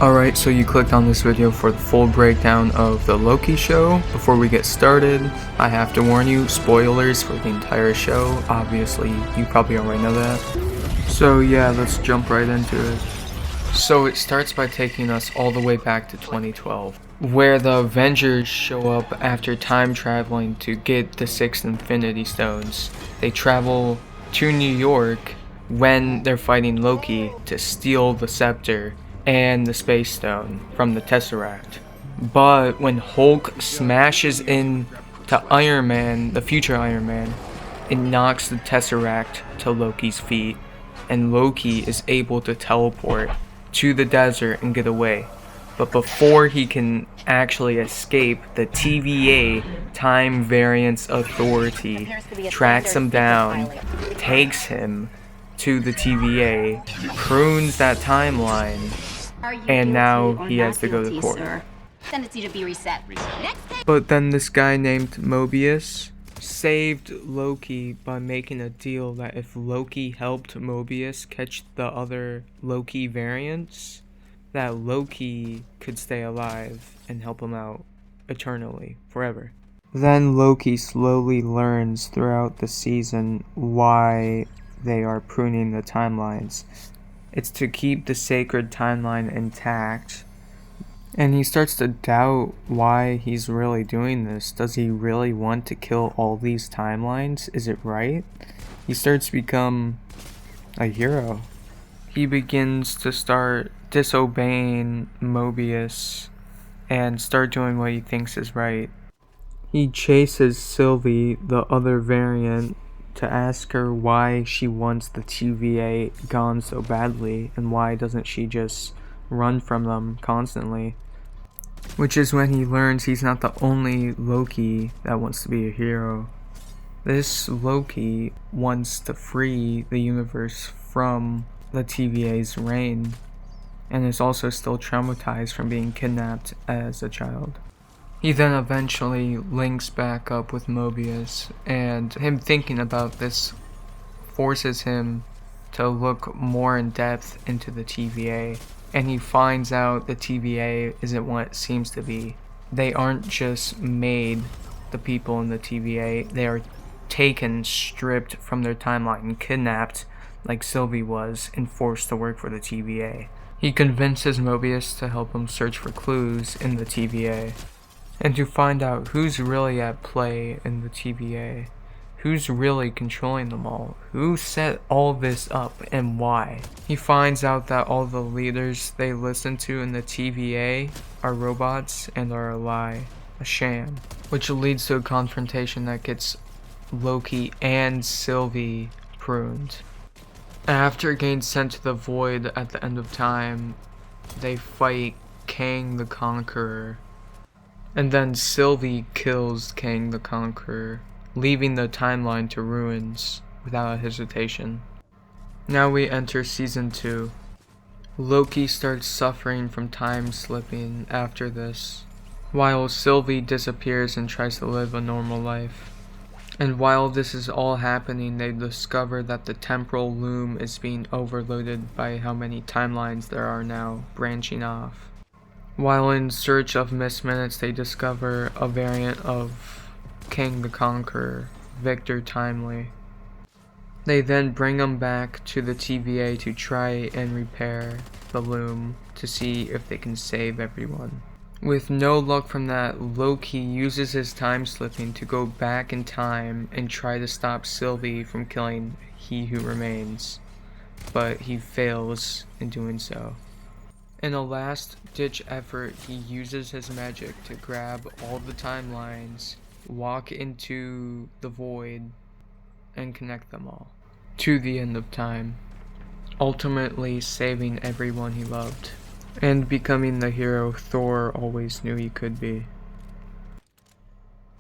Alright, so you clicked on this video for the full breakdown of the Loki show. Before we get started, I have to warn you, spoilers for the entire show. Obviously, you probably already know that. So yeah, let's jump right into it. So it starts by taking us all the way back to 2012, where the Avengers show up after time traveling to get the 6 Infinity Stones. They travel to New York when they're fighting Loki to steal the scepter and the Space Stone from the Tesseract. But when Hulk smashes into Iron Man, the future Iron Man, it knocks the Tesseract to Loki's feet, and Loki is able to teleport to the desert and get away. But before he can actually escape, the TVA, Time Variance Authority, tracks him down, takes him to the TVA, prunes that timeline, and now he has to go to court. Tendency to be reset. But then this guy named Mobius saved Loki by making a deal that if Loki helped Mobius catch the other Loki variants, that Loki could stay alive and help him out eternally, forever. Then Loki slowly learns throughout the season why they are pruning the timelines. It's to keep the sacred timeline intact. And he starts to doubt why he's really doing this. Does he really want to kill all these timelines? Is it right? He starts to become a hero. He begins to start disobeying Mobius and start doing what he thinks is right. He chases Sylvie, the other variant, to ask her why she wants the TVA gone so badly and why doesn't she just run from them constantly. Which is when he learns he's not the only Loki that wants to be a hero. This Loki wants to free the universe from the TVA's reign, and is also still traumatized from being kidnapped as a child. He then eventually links back up with Mobius, and him thinking about this forces him to look more in depth into the TVA, and he finds out the TVA isn't what it seems to be. They aren't just made, the people in the TVA, they are taken, stripped from their timeline and kidnapped like Sylvie was and forced to work for the TVA. He convinces Mobius to help him search for clues in the TVA and to find out who's really at play in the TVA. Who's really controlling them all? Who set all this up and why? He finds out that all the leaders they listen to in the TVA are robots and are a lie, a sham, which leads to a confrontation that gets Loki and Sylvie pruned. After getting sent to the void at the end of time, they fight Kang the Conqueror, and then Sylvie kills Kang the Conqueror, leaving the timeline to ruins without a hesitation. Now we enter season 2. Loki starts suffering from time slipping after this, while Sylvie disappears and tries to live a normal life. And while this is all happening, they discover that the temporal loom is being overloaded by how many timelines there are now branching off. While in search of missed minutes, they discover a variant of Kang the Conqueror, Victor Timely. They then bring him back to the TVA to try and repair the loom to see if they can save everyone. With no luck from that, Loki uses his time slipping to go back in time and try to stop Sylvie from killing He Who Remains, but he fails in doing so. In a last-ditch effort, he uses his magic to grab all the timelines, walk into the void, and connect them all to the end of time, ultimately saving everyone he loved, and becoming the hero Thor always knew he could be.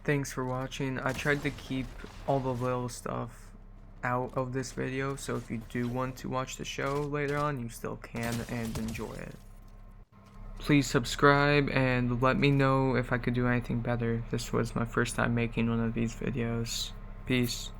Thanks for watching. I tried to keep all the little stuff out of this video, so if you do want to watch the show later on, you still can and enjoy it. Please subscribe and let me know if I could do anything better. This was my first time making one of these videos. Peace.